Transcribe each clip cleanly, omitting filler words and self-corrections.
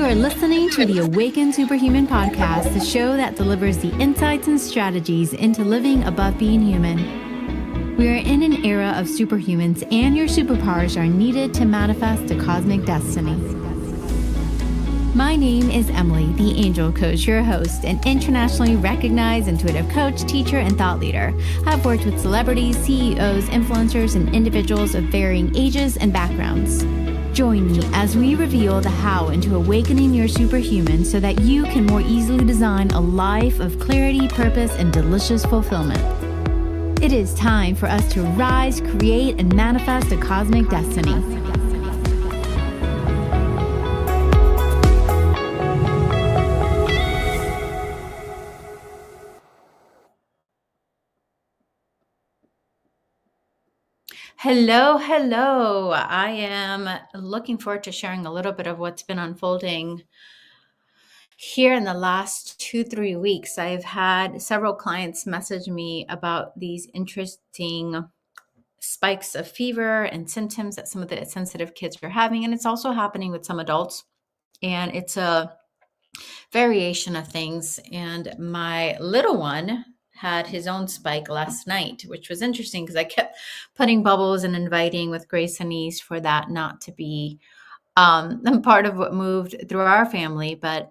are listening to the Awakened Superhuman podcast, the show that delivers the insights and strategies into living above being human. We are in an era of superhumans, and your superpowers are needed to manifest a cosmic destiny. My name is Emily, the Angel Coach, your host, an internationally recognized intuitive coach, teacher, and thought leader. I've worked with celebrities, CEOs, influencers, and individuals of varying ages and backgrounds. Join me as we reveal the how into awakening your superhuman so that you can more easily design a life of clarity, purpose, and delicious fulfillment. It is time for us to rise, create, and manifest a cosmic destiny. Hello. I am looking forward to sharing a little bit of what's been unfolding here in the last 2-3 weeks. I've had several clients message me about these interesting spikes of fever and symptoms that some of the sensitive kids are having. And it's also happening with some adults. And it's a variation of things. And my little one had his own spike last night, which was interesting because I kept putting bubbles and inviting with grace and ease for that not to be part of what moved through our family. But,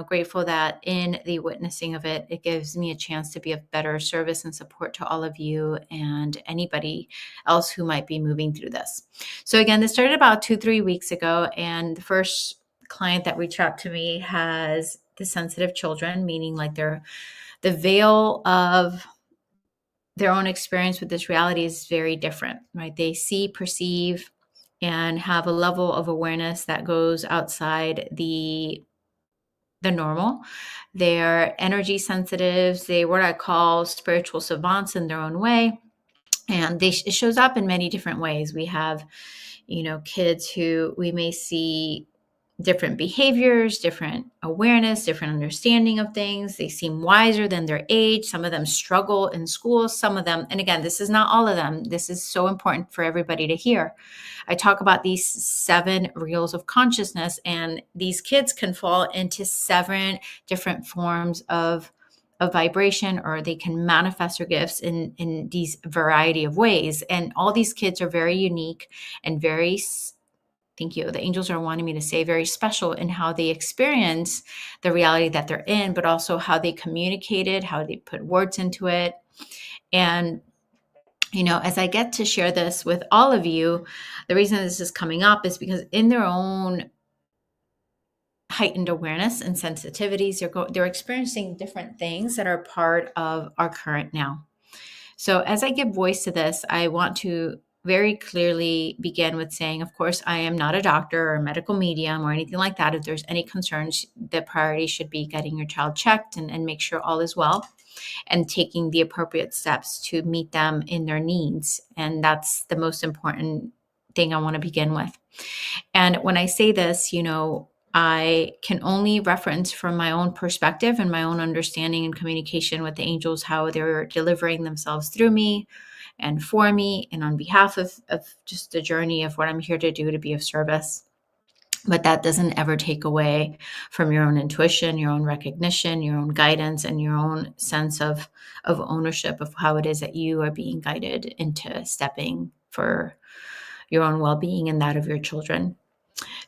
grateful that in the witnessing of it, it gives me a chance to be of better service and support to all of you and anybody else who might be moving through this. So again, this started about 2-3 weeks ago. And the first client that reached out to me has the sensitive children, meaning like the veil of their own experience with this reality is very different, right? They see, perceive, and have a level of awareness that goes outside the normal. They're energy sensitives. They what I call spiritual savants in their own way. And it shows up in many different ways. We have, kids who we may see different behaviors, different awareness, different understanding of things. They seem wiser than their age. Some of them struggle in school. Some of them, and again, this is not all of them. This is so important for everybody to hear. I talk about these 7 reels of consciousness, and these kids can fall into 7 different forms of vibration, or they can manifest their gifts in these variety of ways. And all these kids are very unique and very, thank you, the angels are wanting me to say, very special in how they experience the reality that they're in, but also how they communicate it, how they put words into it. And as I get to share this with all of you, the reason this is coming up is because in their own heightened awareness and sensitivities, they're experiencing different things that are part of our current now. So as I give voice to this, I want to very clearly begin with saying, of course, I am not a doctor or a medical medium or anything like that. If there's any concerns, the priority should be getting your child checked and make sure all is well and taking the appropriate steps to meet them in their needs. And that's the most important thing I want to begin with. And when I say this, I can only reference from my own perspective and my own understanding and communication with the angels, how they're delivering themselves through me and for me and on behalf of just the journey of what I'm here to do to be of service. But that doesn't ever take away from your own intuition, your own recognition, your own guidance, and your own sense of ownership of how it is that you are being guided into stepping for your own well-being and that of your children.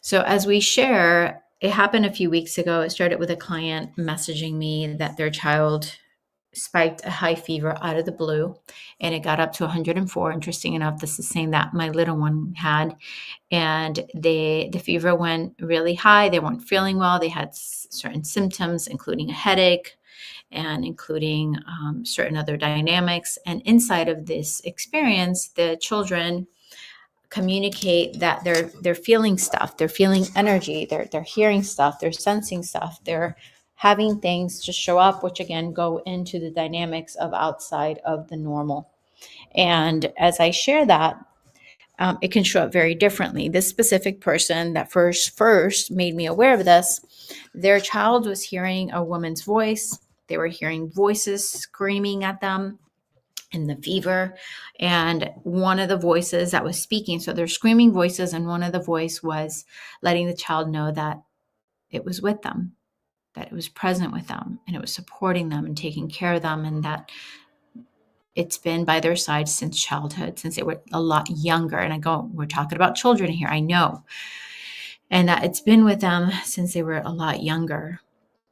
So as we share, it happened a few weeks ago. It started with a client messaging me that their child spiked a high fever out of the blue, and it got up to 104. Interesting enough, this is the same that my little one had. And the fever went really high. They weren't feeling well. They had certain symptoms, including a headache and including certain other dynamics. And inside of this experience, the children communicate that they're feeling stuff, they're feeling energy, they're hearing stuff, they're sensing stuff, they're having things just show up, which again go into the dynamics of outside of the normal. And as I share that, it can show up very differently. This specific person that first made me aware of this, their child was hearing a woman's voice. They were hearing voices screaming at them in the fever. And one of the voices that was speaking, so they're screaming voices, and one of the voice was letting the child know that it was with them, that it was present with them, and it was supporting them and taking care of them, and that it's been by their side since childhood, since they were a lot younger. And we're talking about children here, I know. And that it's been with them since they were a lot younger.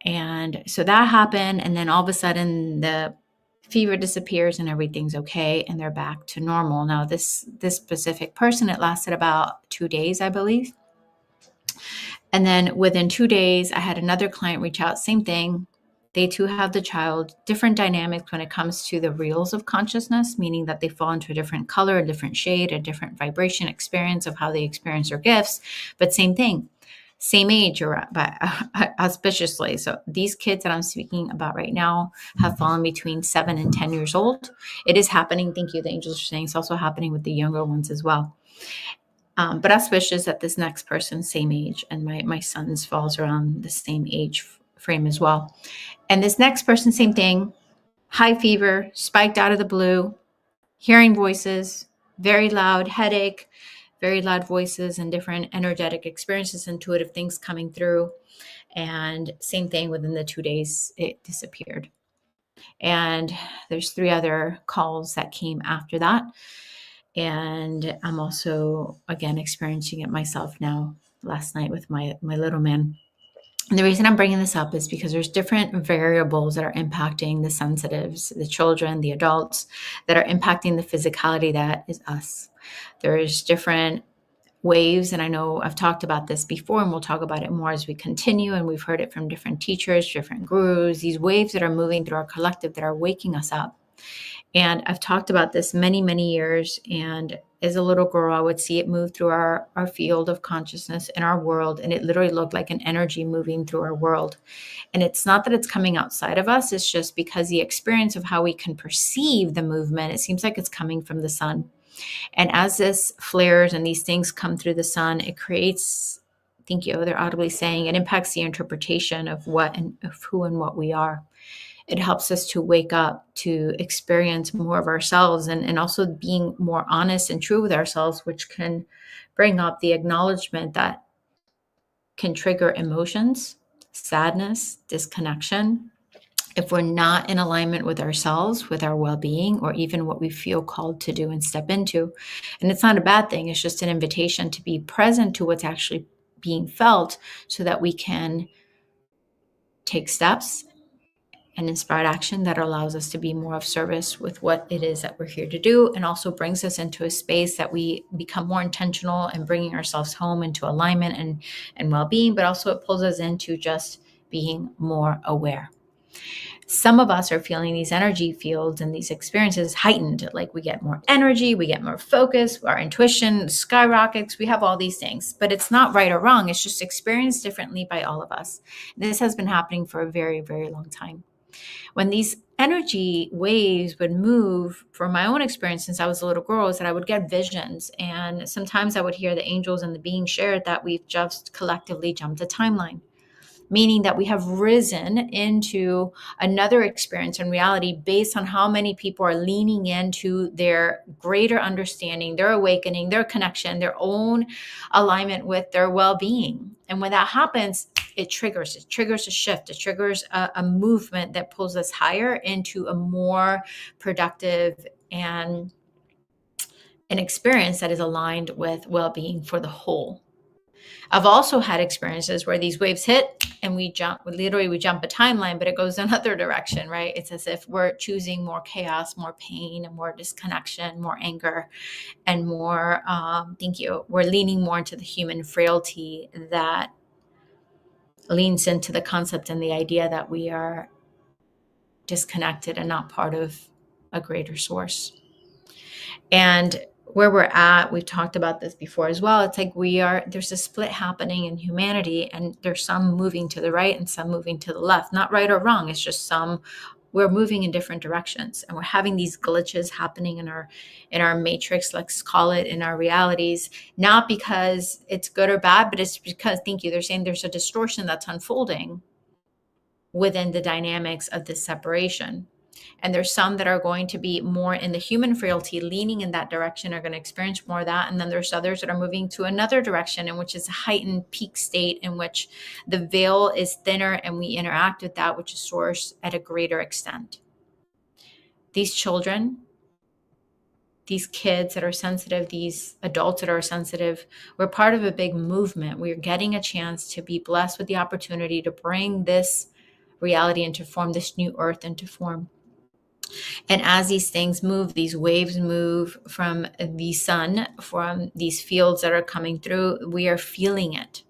And so that happened. And then all of a sudden the fever disappears and everything's okay. And they're back to normal. Now, this specific person, it lasted about 2 days, I believe. And then within 2 days, I had another client reach out, same thing. They too have the child, different dynamics when it comes to the reels of consciousness, meaning that they fall into a different color, a different shade, a different vibration experience of how they experience their gifts. But same thing, same age, or but auspiciously. So these kids that I'm speaking about right now have fallen between 7 and 10 years old. It is happening. Thank you. The angels are saying it's also happening with the younger ones as well. But auspicious that this next person, same age, and my son's falls around the same age frame as well. And this next person, same thing, high fever, spiked out of the blue, hearing voices, very loud headache, very loud voices, and different energetic experiences, intuitive things coming through. And same thing, within the 2 days, it disappeared. And there's 3 other calls that came after that. And I'm also, again, experiencing it myself now, last night with my little man. And the reason I'm bringing this up is because there's different variables that are impacting the sensitives, the children, the adults, that are impacting the physicality that is us. There's different waves, and I know I've talked about this before, and we'll talk about it more as we continue, and we've heard it from different teachers, different gurus, these waves that are moving through our collective that are waking us up. And I've talked about this many, many years. And as a little girl, I would see it move through our field of consciousness in our world. And it literally looked like an energy moving through our world. And it's not that it's coming outside of us. It's just because the experience of how we can perceive the movement, it seems like it's coming from the sun. And as this flares and these things come through the sun, it creates, thank you, they're audibly saying, it impacts the interpretation of what and of who and what we are. It helps us to wake up, to experience more of ourselves, and also being more honest and true with ourselves, which can bring up the acknowledgement that can trigger emotions, sadness, disconnection. If we're not in alignment with ourselves, with our well-being, or even what we feel called to do and step into. And it's not a bad thing. It's just an invitation to be present to what's actually being felt so that we can take steps and inspired action that allows us to be more of service with what it is that we're here to do, and also brings us into a space that we become more intentional in bringing ourselves home into alignment and well-being, but also it pulls us into just being more aware. Some of us are feeling these energy fields and these experiences heightened, like we get more energy, we get more focus, our intuition skyrockets, we have all these things, but it's not right or wrong. It's just experienced differently by all of us. This has been happening for a very, very long time. When these energy waves would move, from my own experience since I was a little girl, is that I would get visions. And sometimes I would hear the angels and the beings share that we've just collectively jumped a timeline, meaning that we have risen into another experience in reality based on how many people are leaning into their greater understanding, their awakening, their connection, their own alignment with their well-being. And when that happens, it triggers a shift, it triggers a movement that pulls us higher into a more productive and an experience that is aligned with well-being for the whole. I've also had experiences where these waves hit and we jump a timeline, but it goes another direction, right? It's as if we're choosing more chaos, more pain, and more disconnection, more anger, and more, we're leaning more into the human frailty that leans into the concept and the idea that we are disconnected and not part of a greater source. And where we're at, we've talked about this before as well. It's like there's a split happening in humanity, and there's some moving to the right and some moving to the left. Not right or wrong. It's just we're moving in different directions, and we're having these glitches happening in our matrix, let's call it, in our realities, not because it's good or bad, but it's because, they're saying there's a distortion that's unfolding within the dynamics of this separation. And there's some that are going to be more in the human frailty, leaning in that direction, are going to experience more of that. And then there's others that are moving to another direction, in which is a heightened peak state, in which the veil is thinner and we interact with that which is source at a greater extent. These children, these kids that are sensitive, these adults that are sensitive, we're part of a big movement. We're getting a chance to be blessed with the opportunity to bring this reality into form, this new earth into form. And as these things move, these waves move from the sun, from these fields that are coming through, we are feeling it.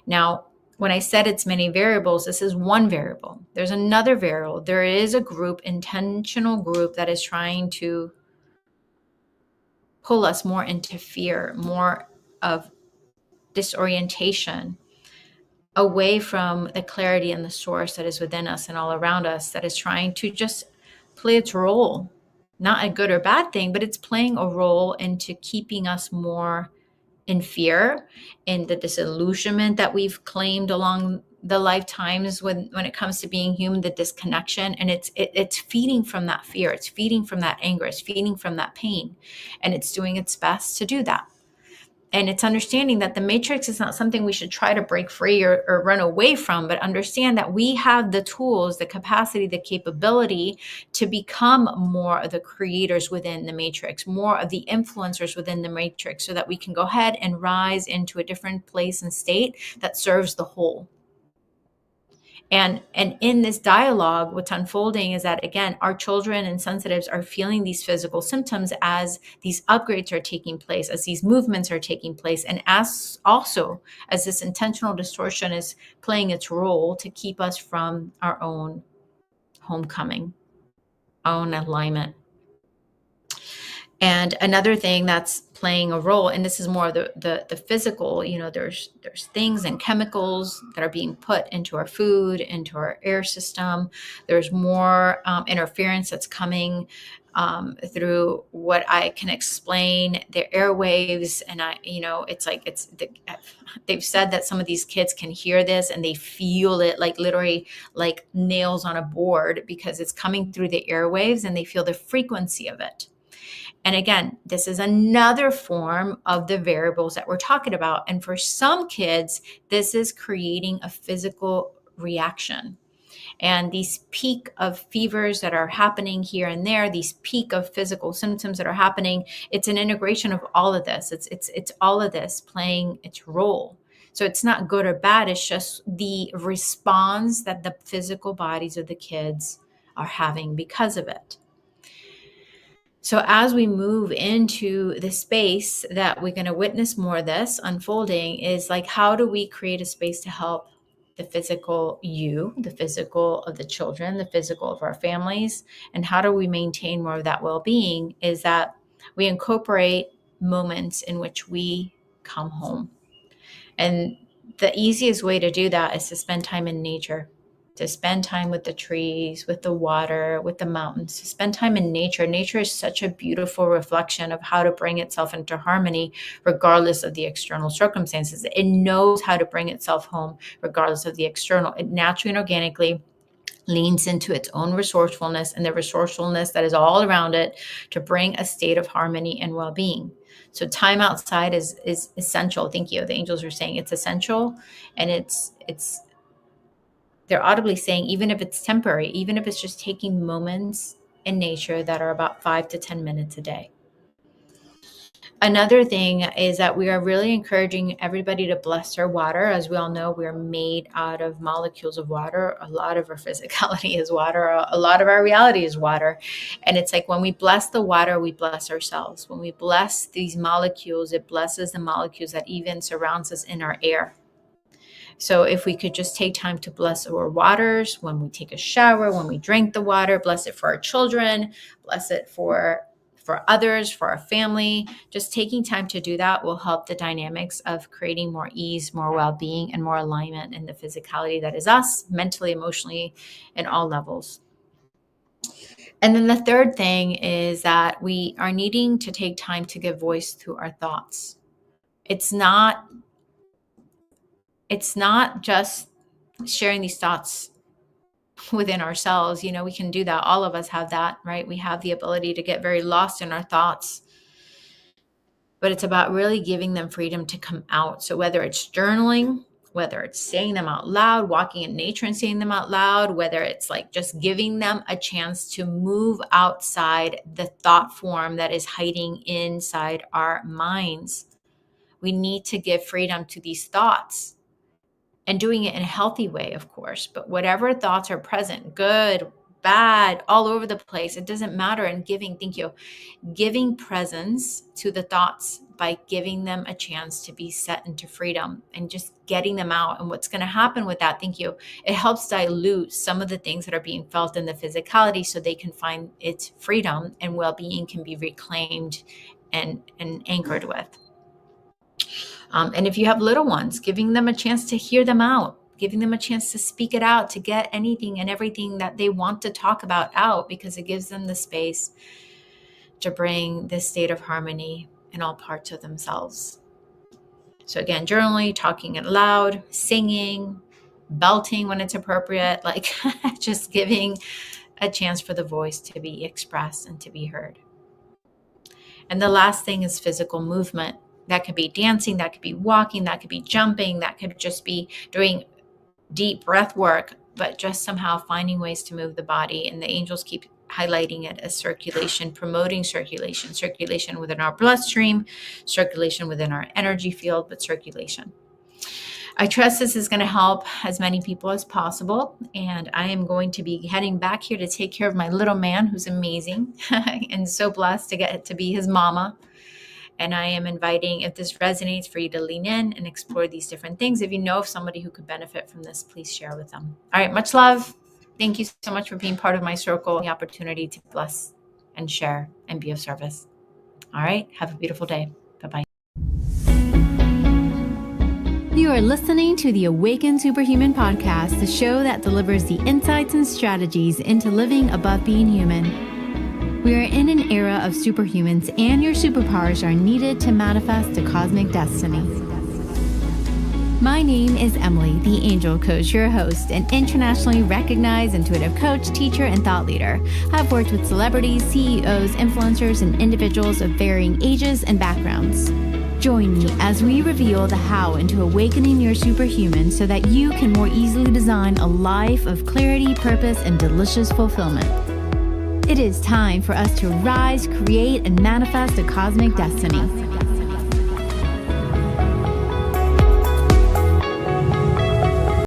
Now, when I said it's many variables, this is one variable. There's another variable. There is a group, intentional group, that is trying to pull us more into fear, more of disorientation, away from the clarity and the source that is within us and all around us, that is trying to just play its role. Not a good or bad thing, but it's playing a role into keeping us more in fear, in the disillusionment that we've claimed along the lifetimes when it comes to being human, the disconnection. And it's feeding from that fear, it's feeding from that anger, it's feeding from that pain, and it's doing its best to do that. And it's understanding that the matrix is not something we should try to break free or run away from, but understand that we have the tools, the capacity, the capability to become more of the creators within the matrix, more of the influencers within the matrix, so that we can go ahead and rise into a different place and state that serves the whole. And in this dialogue, what's unfolding is that, again, our children and sensitives are feeling these physical symptoms as these upgrades are taking place, as these movements are taking place, and as also as this intentional distortion is playing its role to keep us from our own homecoming, own alignment. And another thing that's playing a role, and this is more of the physical, there's things and chemicals that are being put into our food, into our air system. There's more interference that's coming through what I can explain, the airwaves. And they've said that some of these kids can hear this and they feel it like literally like nails on a board, because it's coming through the airwaves and they feel the frequency of it. And again, this is another form of the variables that we're talking about. And for some kids, this is creating a physical reaction. And these peak of fevers that are happening here and there, these peak of physical symptoms that are happening, it's an integration of all of this. It's all of this playing its role. So it's not good or bad. It's just the response that the physical bodies of the kids are having because of it. So as we move into the space that we're going to witness more of this unfolding, is like, how do we create a space to help the physical the physical of the children, the physical of our families, and how do we maintain more of that well-being? Is that we incorporate moments in which we come home. And the easiest way to do that is to spend time in nature, to spend time with the trees, with the water, with the mountains, to spend time in nature. Nature is such a beautiful reflection of how to bring itself into harmony, regardless of the external circumstances. It knows how to bring itself home, regardless of the external. It naturally and organically leans into its own resourcefulness and the resourcefulness that is all around it to bring a state of harmony and well-being. So time outside is essential. Thank you. The angels are saying it's essential, and they're audibly saying, even if it's temporary, even if it's just taking moments in nature that are about 5 to 10 minutes a day. Another thing is that we are really encouraging everybody to bless their water. As we all know, we're made out of molecules of water. A lot of our physicality is water. A lot of our reality is water. And it's like when we bless the water, we bless ourselves. When we bless these molecules, it blesses the molecules that even surrounds us in our air. So if we could just take time to bless our waters when we take a shower, when we drink the water, bless it for our children, bless it for others, for our family. Just taking time to do that will help the dynamics of creating more ease, more well-being, and more alignment in the physicality that is us, mentally, emotionally, in all levels. And then the third thing is that we are needing to take time to give voice to our thoughts. It's not just sharing these thoughts within ourselves. We can do that. All of us have that, right? We have the ability to get very lost in our thoughts. But it's about really giving them freedom to come out. So whether it's journaling, whether it's saying them out loud, walking in nature and saying them out loud, whether it's like just giving them a chance to move outside the thought form that is hiding inside our minds. We need to give freedom to these thoughts, and doing it in a healthy way, of course. But whatever thoughts are present, good, bad, all over the place, it doesn't matter. And giving presence to the thoughts by giving them a chance to be set into freedom and just getting them out. And what's going to happen with that, it helps dilute some of the things that are being felt in the physicality, so they can find its freedom, and well-being can be reclaimed and anchored with. And if you have little ones, giving them a chance to hear them out, giving them a chance to speak it out, to get anything and everything that they want to talk about out, because it gives them the space to bring this state of harmony in all parts of themselves. So again, journaling, talking it loud, singing, belting when it's appropriate, like just giving a chance for the voice to be expressed and to be heard. And the last thing is physical movement. That could be dancing, that could be walking, that could be jumping, that could just be doing deep breath work, but just somehow finding ways to move the body. And the angels keep highlighting it as circulation, promoting circulation within our bloodstream, circulation within our energy field, but circulation. I trust this is going to help as many people as possible. And I am going to be heading back here to take care of my little man, who's amazing and so blessed to get to be his mama. And I am inviting, if this resonates, for you to lean in and explore these different things. If you know of somebody who could benefit from this, please share with them. All right, much love. Thank you so much for being part of my circle, the opportunity to bless and share and be of service. All right, have a beautiful day. Bye-bye. You are listening to the Awaken Superhuman podcast, the show that delivers the insights and strategies into living above being human. We are in an era of superhumans, and your superpowers are needed to manifest a cosmic destiny. My name is Emily, the Angel Coach, your host, an internationally recognized intuitive coach, teacher, and thought leader. I've worked with celebrities, CEOs, influencers, and individuals of varying ages and backgrounds. Join me as we reveal the how into awakening your superhuman so that you can more easily design a life of clarity, purpose, and delicious fulfillment. It is time for us to rise, create, and manifest a cosmic destiny.